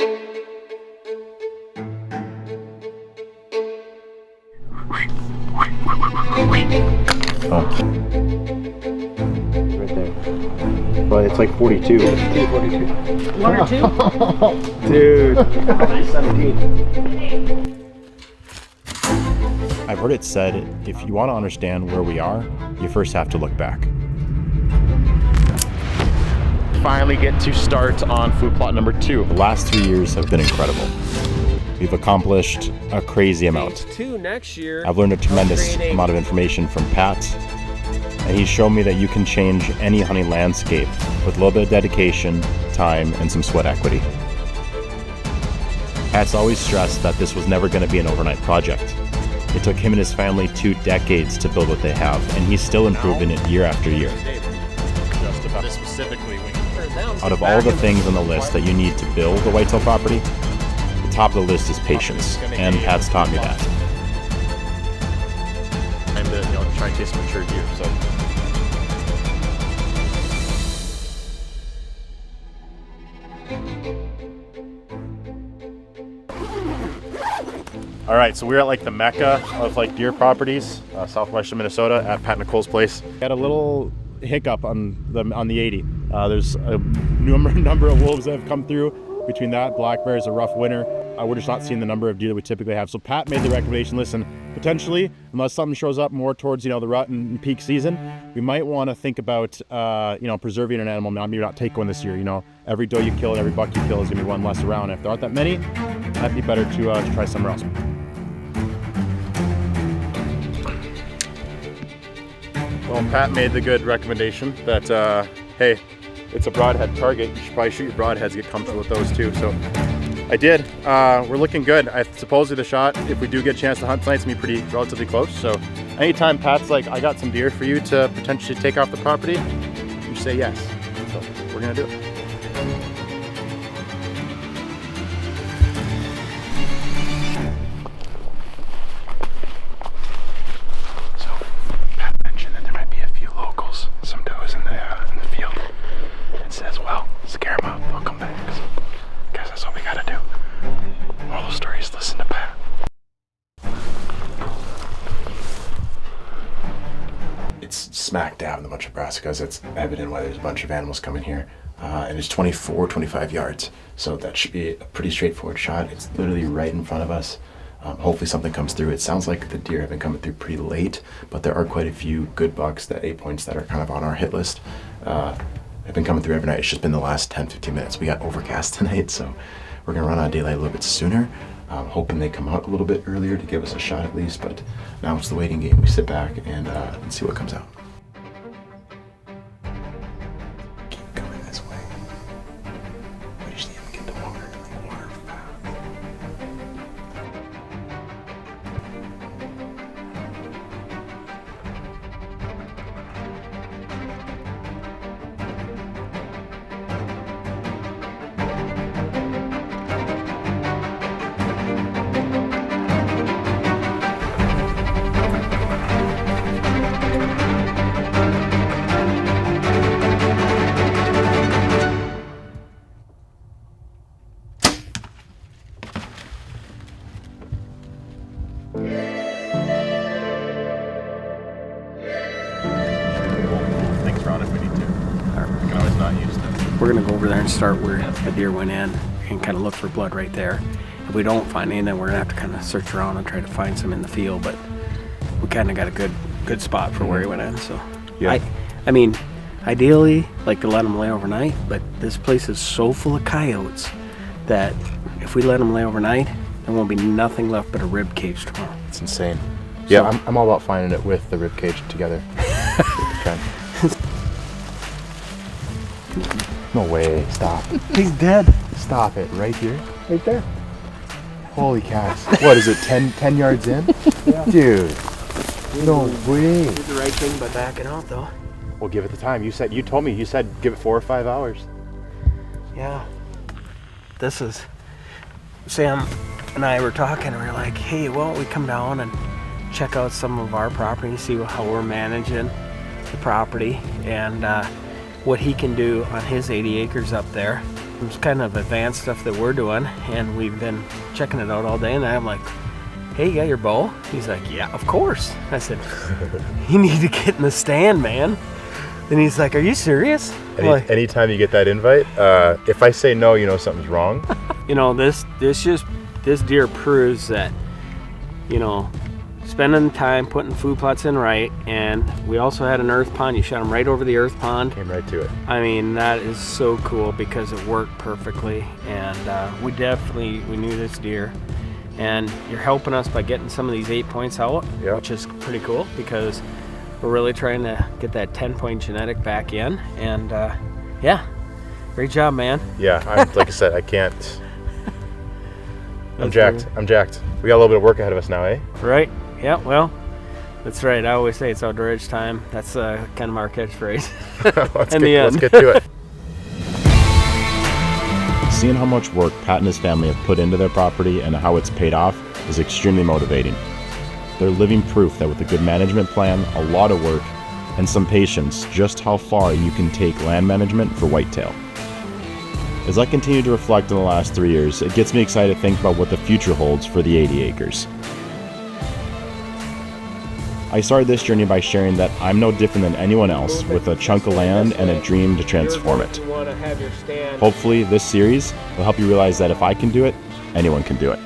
Oh. Right there. But it's like 42. 42. One or two? Dude. 17. I've heard it said, if you want to understand where we are, you first have to look back. Finally get to start on food plot number 2. The last 3 years have been incredible. We've accomplished a crazy amount. Phase 2 next year. I've learned a tremendous amount of information from Pat, and he's shown me that you can change any honey landscape with a little bit of dedication, time, and some sweat equity. Pat's always stressed that this was never going to be an overnight project. It took him and his family 2 decades to build what they have, and he's still improving it year after year. Just about this specifically, out of all the things on the list that you need to build a whitetail property, the top of the list is patience, and Pat's taught me that. Time to try and taste some mature deer. So. All right, so we're at like the mecca of like deer properties, southwestern Minnesota, at Pat Nicole's place. Got a little hiccup on the 80. There's a number of wolves that have come through. Between that, black bear is a rough winter. We're just not seeing the number of deer that we typically have. So Pat made the recommendation, listen, potentially, unless something shows up more towards, the rut and peak season, we might want to think about, preserving an animal. Now, maybe not take one this year. Every doe you kill and every buck you kill is gonna be one less around. If there aren't that many, it might be better to try somewhere else. Well, Pat made the good recommendation that, hey, it's a broadhead target. You should probably shoot your broadheads, get comfortable with those too. So I did. We're looking good. Supposedly the shot, if we do get a chance to hunt tonight, it's gonna be pretty relatively close. So anytime Pat's like, I got some deer for you to potentially take off the property, you say yes. So we're gonna do it. Smack dab in the bunch of brassicas. It's evident why there's a bunch of animals coming here. And it's 25 yards. So that should be a pretty straightforward shot. It's literally right in front of us. Hopefully something comes through. It sounds like the deer have been coming through pretty late, but there are quite a few good bucks, that 8 points that are kind of on our hit list. Have been coming through every night. It's just been the last 10-15 minutes. We got overcast tonight, so we're gonna run out of daylight a little bit sooner. Hoping they come out a little bit earlier to give us a shot at least, but now it's the waiting game. We sit back and see what comes out. We're gonna go over there and start where the deer went in and kind of look for blood right there. If we don't find any, then we're gonna have to kind of search around and try to find some in the field. But we kind of got a good spot for where he went in. So yeah. I mean, ideally, like to let them lay overnight. But this place is so full of coyotes that if we let them lay overnight, there won't be nothing left but a rib cage tomorrow. It's insane. Yeah, I'm all about finding it with the rib cage together. No way, stop. He's dead. Stop it, right here? Right there. Holy cats. What is it, 10 yards in? Yeah. Dude, no way. Did the right thing by backing out though. Well, give it the time. You told me give it 4 or 5 hours. Yeah. This is, Sam and I were talking and we were like, hey, why don't we come down and check out some of our property, see how we're managing the property and what he can do on his 80 acres up there It's kind of advanced stuff that we're doing, and we've been checking it out all day, and I'm like, hey, you got your bow? He's like, yeah, of course. I said, you need to get in the stand, man. And he's like, are you serious? Anytime you get that invite, if I say no, you know something's wrong. You know, this deer proves that, you know, spending time putting food plots in right, and we also had an earth pond. You shot him right over the earth pond. Came right to it. I mean, that is so cool because it worked perfectly, and we knew this deer. And you're helping us by getting some of these 8 points out, which is pretty cool because we're really trying to get that 10-point genetic back in. And yeah, great job, man. Yeah, like I said, I can't. I'm jacked. I'm jacked. We got a little bit of work ahead of us now, eh? Right. Yeah, well, that's right. I always say it's outdoor edge time. That's kind of our catchphrase. Let's get to it. Seeing how much work Pat and his family have put into their property and how it's paid off is extremely motivating. They're living proof that with a good management plan, a lot of work, and some patience, just how far you can take land management for whitetail. As I continue to reflect on the last 3 years, it gets me excited to think about what the future holds for the 80 acres. I started this journey by sharing that I'm no different than anyone else with a chunk of land and a dream to transform it. Hopefully this series will help you realize that if I can do it, anyone can do it.